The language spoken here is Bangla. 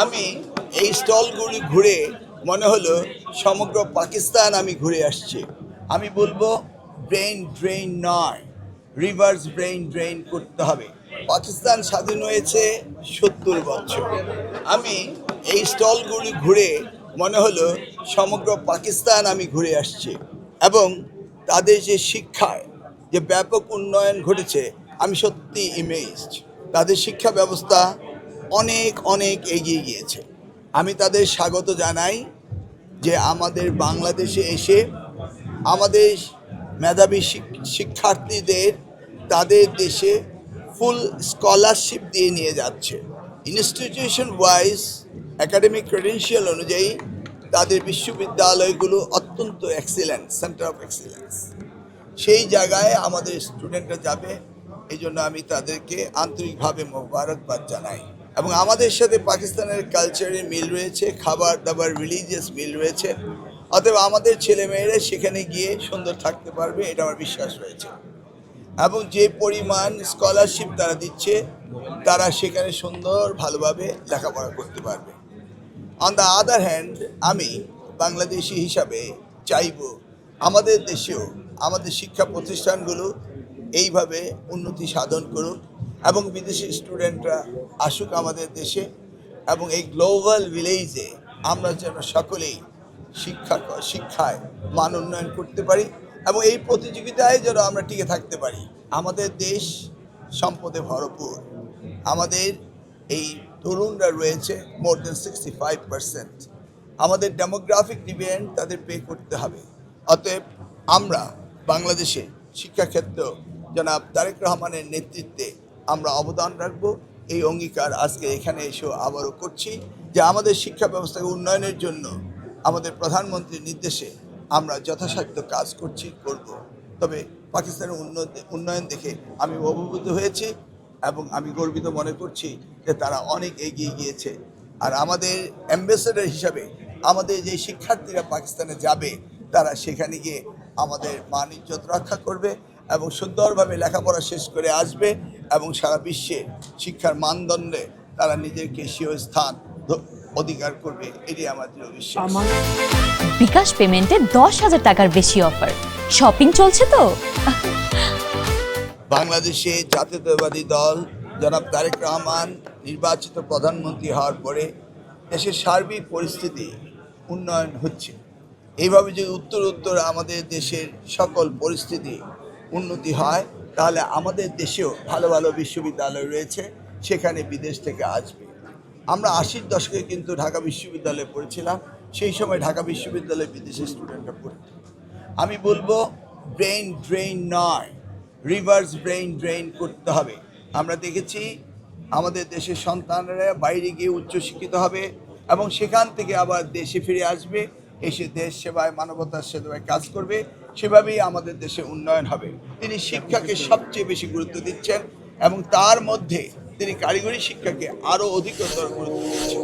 আমি এই স্টলগুলি ঘুরে মনে হলো সমগ্র পাকিস্তান আমি ঘুরে আসছি। আমি বলবো ব্রেন ড্রেন নয়, রিভার্স ব্রেন ড্রেন করতে হবে। পাকিস্তান স্বাধীন হয়েছে 70 বছর। আমি এই স্টলগুলি ঘুরে মনে হলো সমগ্র পাকিস্তান আমি ঘুরে আসছি এবং তাদের যে শিক্ষায় যে ব্যাপক উন্নয়ন ঘটেছে আমি সত্যি ইমেজড। তাদের শিক্ষা ব্যবস্থা অনেক অনেক এগিয়ে গিয়েছে। আমি তাদের স্বাগত জানাই যে আমাদের বাংলাদেশে এসে আমাদের মেধাবী শিক্ষার্থীদের তাদের দেশে ফুল স্কলারশিপ দিয়ে নিয়ে যাচ্ছে। ইনস্টিটিউশন ওয়াইজ একাডেমিক ক্রেডেনশিয়াল অনুযায়ী তাদের বিশ্ববিদ্যালয়গুলো অত্যন্ত এক্সিলেন্ট, সেন্টার অফ এক্সিলেন্স। সেই জায়গায় আমাদের স্টুডেন্টরা যাবে, এই জন্য আমি তাদেরকে আন্তরিকভাবে মোবারকবাদ জানাই। এবং আমাদের সাথে পাকিস্তানের কালচারের মিল রয়েছে, খাবার দাবার রিলিজিয়াস মিল রয়েছে। অতএব আমাদের ছেলেমেয়েরা সেখানে গিয়ে সুন্দর থাকতে পারবে, এটা আমার বিশ্বাস রয়েছে। এবং যে পরিমাণ স্কলারশিপ তারা দিচ্ছে তারা সেখানে সুন্দর ভালোভাবে লেখাপড়া করতে পারবে। অন দ্য আদার হ্যান্ড আমি বাংলাদেশি হিসাবে চাইব আমাদের দেশেও আমাদের শিক্ষা প্রতিষ্ঠানগুলো এইভাবে উন্নতি সাধন করুক এবং বিদেশি স্টুডেন্টরা আসুক আমাদের দেশে এবং এই গ্লোবাল ভিলেজে আমরা যেন সকলেই শিক্ষায় মান উন্নয়ন করতে পারি এবং এই প্রতিযোগিতায় যেন আমরা টিকে থাকতে পারি। আমাদের দেশ সম্পদে ভরপুর। আমাদের এই তরুণরা রয়েছে মোর দেন 65%। আমাদের ডেমোগ্রাফিক ডিভিডেন্ড তাদের পে করতে হবে। অতএব আমরা বাংলাদেশে শিক্ষাক্ষেত্র জনাব তারেক রহমানের নেতৃত্বে আমরা অবদান রাখব। এই অঙ্গীকার আজকে এখানে এসেও আবারও করছি যে আমাদের শিক্ষা ব্যবস্থাকে উন্নয়নের জন্য আমাদের প্রধানমন্ত্রীর নির্দেশে আমরা যথাসাধ্য কাজ করব। তবে পাকিস্তানের উন্নয়ন দেখে আমি অভিভূত হয়েছি এবং আমি গর্বিত মনে করছি যে তারা অনেক এগিয়ে গিয়েছে। আর আমাদের অ্যাম্বাসেডর হিসাবে আমাদের যে শিক্ষার্থীরা পাকিস্তানে যাবে তারা সেখানে গিয়ে আমাদের মান ইজ্জত রক্ষা করবে এবং সুন্দরভাবে লেখাপড়া শেষ করে আসবে এবং সারা বিশ্বে শিক্ষার মানদণ্ডে তারা নিজেকে স্বীয় স্থান অধিকার করবে, এটি আমার দৃঢ় বিশ্বাস। বিকাশ পেমেন্টে 10,000 টাকার বেশি অফার, শপিং চলছে তো। বাংলাদেশে জাতীয়তাবাদী দল জনাব তারেক রহমান নির্বাচিত প্রধানমন্ত্রী হওয়ার পরে দেশের সার্বিক পরিস্থিতি উন্নয়ন হচ্ছে। এইভাবে যদি উত্তর আমাদের দেশের সকল পরিস্থিতি উন্নতি হয় তাহলে আমাদের দেশেও ভালো ভালো বিশ্ববিদ্যালয় রয়েছে, সেখানে বিদেশ থেকে আসবে। আমরা 80-র দশকে কিন্তু ঢাকা বিশ্ববিদ্যালয়ে পড়েছিলাম, সেই সময় ঢাকা বিশ্ববিদ্যালয়ে বিদেশি স্টুডেন্টরা পড়ত। আমি বলবো ব্রেন ড্রেন নয়, রিভার্স ব্রেন ড্রেন করতে হবে। আমরা দেখেছি আমাদের দেশের সন্তানরা বাইরে গিয়ে উচ্চশিক্ষিত হবে এবং সেখান থেকে আবার দেশে ফিরে আসবে, এসে দেশ সেবায় মানবতার সেবায় কাজ করবে। সেভাবেই আমাদের দেশে উন্নয়ন হবে। তিনি শিক্ষাকে সবচেয়ে বেশি গুরুত্ব দিচ্ছেন এবং তার মধ্যে তিনি কারিগরি শিক্ষাকে আরও অধিকতর গুরুত্ব দিচ্ছেন।